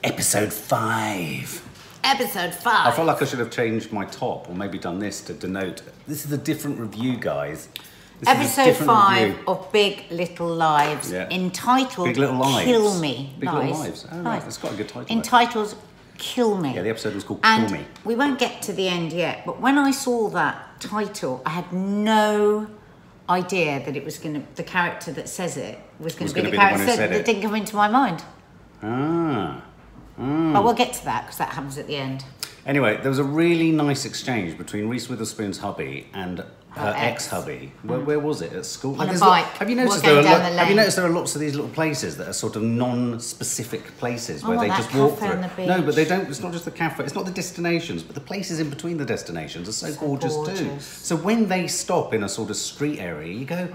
Episode 5. Episode 5. I felt like I should have changed my top, or maybe done this to denote this is a different review, guys. Episode 5 review of Big Little Lives, entitled Big Little Lives. Kill Me. Big Little Lives. Oh, right. It's got a good title. Entitled Kill Me. Yeah, the episode was called Kill Me. We won't get to the end yet, but when I saw that title, I had no idea that it was going to, the character that says it was going to be the character that didn't come into my mind. But we'll get to that because that happens at the end. Anyway, there was a really nice exchange between Reese Witherspoon's hubby and her ex-hubby. Where was it? At school? On a bike. Have you noticed there are lots of these little places that are sort of non-specific places where they just walk through? No, but they don't. It's not just the cafe. It's not the destinations, but the places in between the destinations are so gorgeous too. So when they stop in a sort of street area, you go,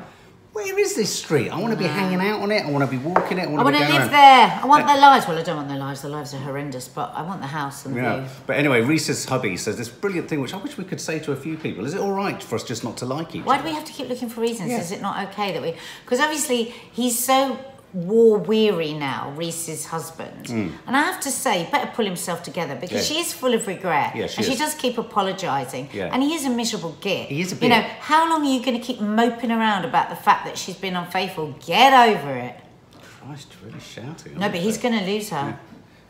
where is this street? I want to be hanging out on it. I want to be walking it. I want to live there. I want their lives. Well, I don't want their lives. Their lives are horrendous, but I want the house and the view. But anyway, Reese's hubby says this brilliant thing, which I wish we could say to a few people. Is it all right for us just not to like each other? Why do we have to keep looking for reasons? Is it not okay that we... Because obviously he's so war-weary now, Reese's husband. And I have to say, better pull himself together because she is full of regret. Yeah, she does keep apologising. Yeah. And he is a miserable git. He is a bit. You know, how long are you going to keep moping around about the fact that she's been unfaithful? Get over it. Christ, really shouting. No, but he's going to lose her. Yeah.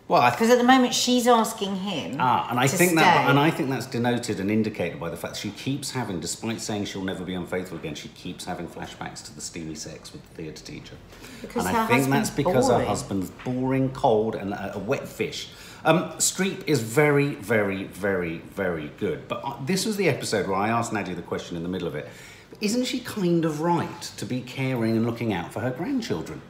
Well, because at the moment she's asking him and I to think stay. I think that's denoted and indicated by the fact she keeps having, despite saying she'll never be unfaithful again, she keeps having flashbacks to the steamy sex with the theatre teacher. Because and I think that's because her husband's boring, cold, and a wet fish. Streep is very, very, very, very good. But this was the episode where I asked Nadia the question in the middle of it. Isn't she kind of right to be caring and looking out for her grandchildren?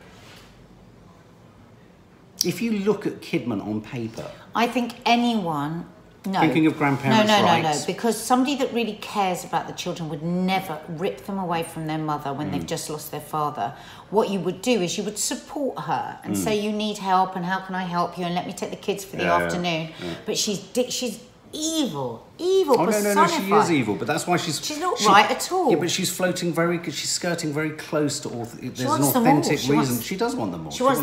If you look at Kidman on paper... I think anyone... No. Thinking of grandparents' rights... No. Because somebody that really cares about the children would never rip them away from their mother when they've just lost their father. What you would do is you would support her and say, you need help and how can I help you and let me take the kids for the afternoon. Yeah. But she's evil personified. No, she is evil, but that's why she's not right at all. Yeah, but she's floating she's skirting very close to there's an authentic reason. She does want them all. She wants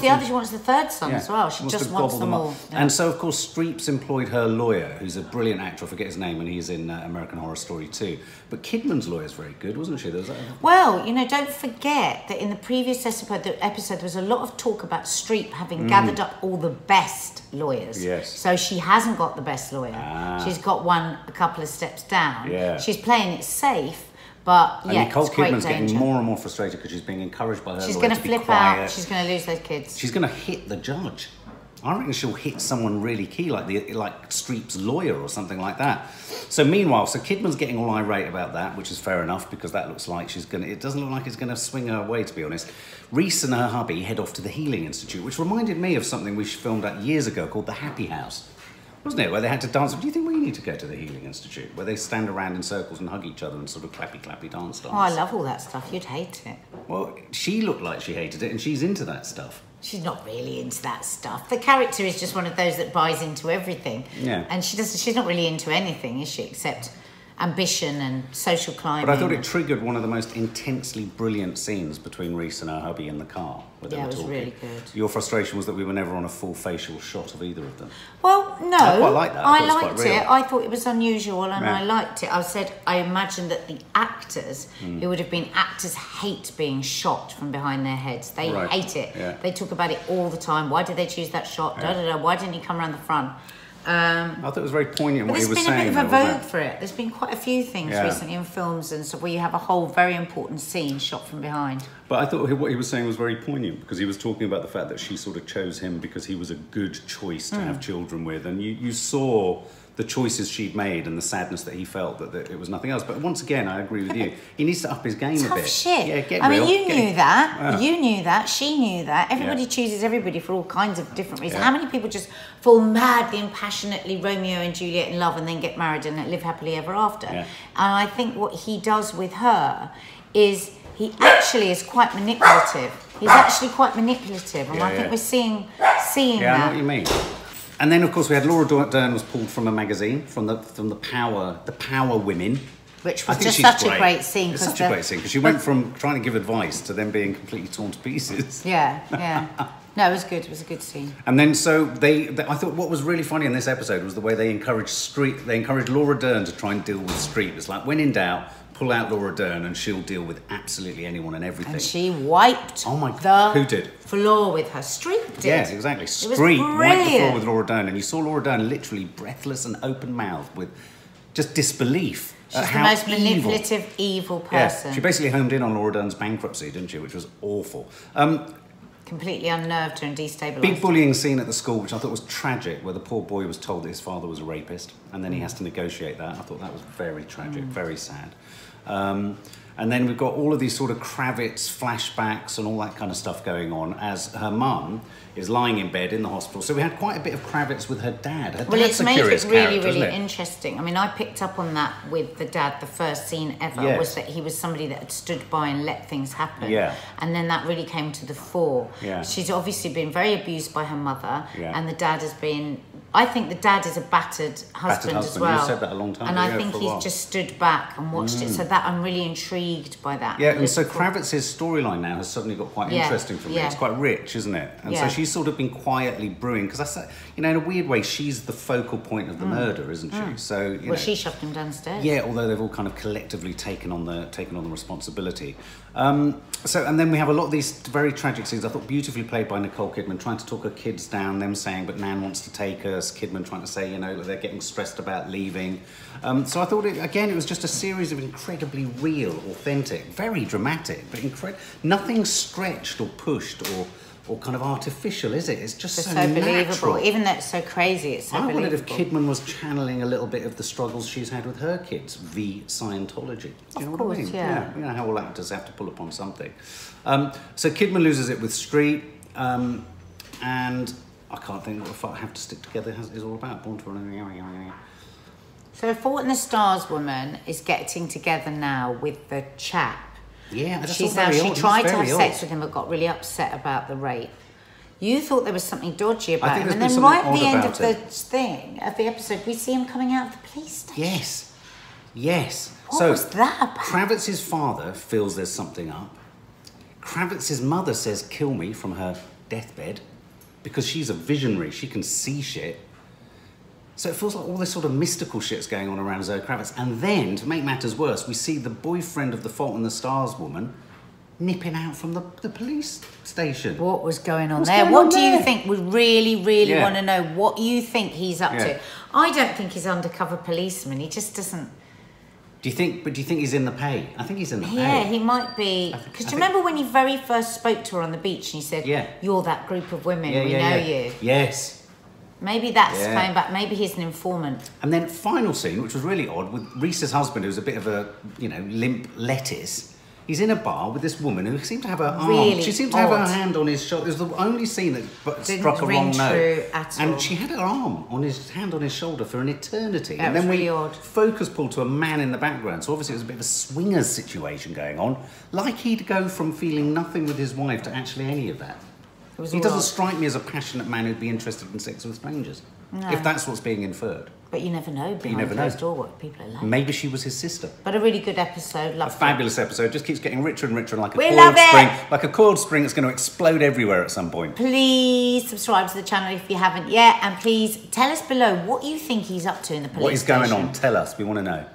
the third son as well. She just wants them all. Yeah. And so, of course, Streep's employed her lawyer, who's a brilliant actor. I forget his name, and he's in American Horror Story too. But Kidman's lawyer is very good, wasn't she? Well, you know, don't forget that in the previous episode, there was a lot of talk about Streep having gathered up all the best lawyers. Yes. So she hasn't got the best lawyer. She's got one a couple of steps down. Yeah. She's playing it safe, but Nicole Kidman's getting more and more frustrated because she's being encouraged by her lawyer to be quiet. She's going to flip out. She's going to lose those kids. She's going to hit the judge. I reckon she'll hit someone really key, like Streep's lawyer or something like that. So meanwhile, Kidman's getting all irate about that, which is fair enough because that looks like it doesn't look like it's going to swing her way, to be honest. Reese and her hubby head off to the Healing Institute, which reminded me of something we filmed out years ago called The Happy House. Wasn't it? Where they had to dance. Do you think we need to go to the Healing Institute? Where they stand around in circles and hug each other and sort of clappy dance. Oh, I love all that stuff. You'd hate it. Well, she looked like she hated it and she's into that stuff. She's not really into that stuff. The character is just one of those that buys into everything. Yeah. And she's not really into anything, is she? Except ambition and social climbing. But I thought it triggered one of the most intensely brilliant scenes between Reese and her hubby in the car. Yeah, it was really good. Your frustration was that we were never on a full facial shot of either of them. Well, no. I quite like that. I liked it. I thought it was unusual and I liked it. I imagined that the actors, who would have been actors, hate being shot from behind their heads. They hate it. Yeah. They talk about it all the time. Why did they choose that shot? Why didn't he come around the front? I thought it was very poignant what he was saying. There's been a bit of a vogue for it. There's been quite a few things recently in films and stuff where you have a whole very important scene shot from behind. But I thought what he was saying was very poignant because he was talking about the fact that she sort of chose him because he was a good choice to have children with. And you saw the choices she'd made and the sadness that he felt that it was nothing else. But once again, I agree with you. He needs to up his game a bit. Tough shit. Yeah, get real. I mean, you knew that. You knew that. She knew that. Everybody chooses everybody for all kinds of different reasons. How many people just fall madly and passionately Romeo and Juliet in love and then get married and live happily ever after? And I think what he does with her is he actually is quite manipulative. He's actually quite manipulative. And I think we're seeing that. Yeah, I know what you mean. And then, of course, we had Laura Dern was pulled from a magazine, from the Power Women. Which was just such a great scene. It's such a great scene, because she went from trying to give advice to then being completely torn to pieces. Yeah, yeah. No, it was good. It was a good scene. And then so I thought what was really funny in this episode was the way they encouraged Laura Dern to try and deal with Streep. It's like, when in doubt, pull out Laura Dern and she'll deal with absolutely anyone and everything. And she wiped who did? Floor with her. Streep did. Yes, exactly. Streep wiped the floor with Laura Dern, and you saw Laura Dern literally breathless and open-mouthed with just disbelief. She's the most manipulative, evil person. Yeah, she basically homed in on Laura Dern's bankruptcy, didn't she? Which was awful. Completely unnerved her and destabilised Big bullying scene at the school, which I thought was tragic, where the poor boy was told that his father was a rapist, and then he has to negotiate that. I thought that was very tragic, very sad. And then we've got all of these sort of Kravitz flashbacks and all that kind of stuff going on as her mum is lying in bed in the hospital. So we had quite a bit of Kravitz with her dad. Her dad's a curious character, really interesting. I mean, I picked up on that with the dad. The first scene ever was that he was somebody that had stood by and let things happen. Yeah. And then that really came to the fore. Yeah. She's obviously been very abused by her mother, yeah. and the dad has been... I think the dad is a battered husband as well. You said that a long time ago. And I think he's just stood back and watched it. So that I'm really intrigued by that. Yeah, and so Kravitz's storyline now has suddenly got quite interesting for me. It's quite rich, isn't it? And so she's sort of been quietly brewing, because I said, you know, in a weird way, she's the focal point of the murder, isn't she? So you know, she shoved him downstairs. Yeah, although they've all kind of collectively taken on the responsibility. And then we have a lot of these very tragic scenes. I thought beautifully played by Nicole Kidman, trying to talk her kids down, them saying, but Nan wants to take us. Kidman trying to say, you know, that they're getting stressed about leaving. So I thought, it was just a series of incredibly real, authentic, very dramatic, but nothing stretched or pushed or kind of artificial, is it? It's just so believable. natural. Even though it's so crazy, it's so believable. I wondered if Kidman was channeling a little bit of the struggles she's had with her kids, v Scientology. Do you know what I mean? Yeah. You know how all actors have to pull upon something. So Kidman loses it with Streep, and I can't think what the fuck Have to Stick Together is all about. Born to Run. So Fault in the Stars woman is getting together now with the chap. Yeah, she tried to have sex with him but got really upset about the rape. You thought there was something dodgy about him, and then right at the end of the episode, we see him coming out of the police station. Yes. What was that about? Kravitz's father feels there's something up. Kravitz's mother says, "Kill me," from her deathbed, because she's a visionary. She can see shit. So it feels like all this sort of mystical shit's going on around Zoë Kravitz. And then, to make matters worse, we see the boyfriend of the Fault in the Stars woman nipping out from the police station. What was going on there? What do you think? We really want to know what you think he's up to. I don't think he's undercover policeman. He just doesn't... Do you think he's in the pay? I think he's in the pay. Yeah, he might be. Because do you remember when he very first spoke to her on the beach and he said, "You're that group of women, we know you." Yes. Maybe that's coming back. Maybe he's an informant. And then final scene, which was really odd, with Reese's husband, who's a bit of a, limp lettuce. He's in a bar with this woman who seemed to have her arm. She seemed to have her hand on his shoulder. It was the only scene that struck a wrong note. And she had her hand on his shoulder for an eternity. That and then was really odd. Focus pulled to a man in the background. So obviously it was a bit of a swingers situation going on. Like he'd go from feeling nothing with his wife to actually any of that. He doesn't strike me as a passionate man who'd be interested in sex with strangers. No. If that's what's being inferred. But you never know behind closed door what people are like. Maybe she was his sister. But a really good episode. A fabulous episode. Just keeps getting richer and richer, and like a coiled spring. Like a coiled spring that's going to explode everywhere at some point. Please subscribe to the channel if you haven't yet, and please tell us below what you think he's up to in the police station. What is going on? Tell us. We want to know.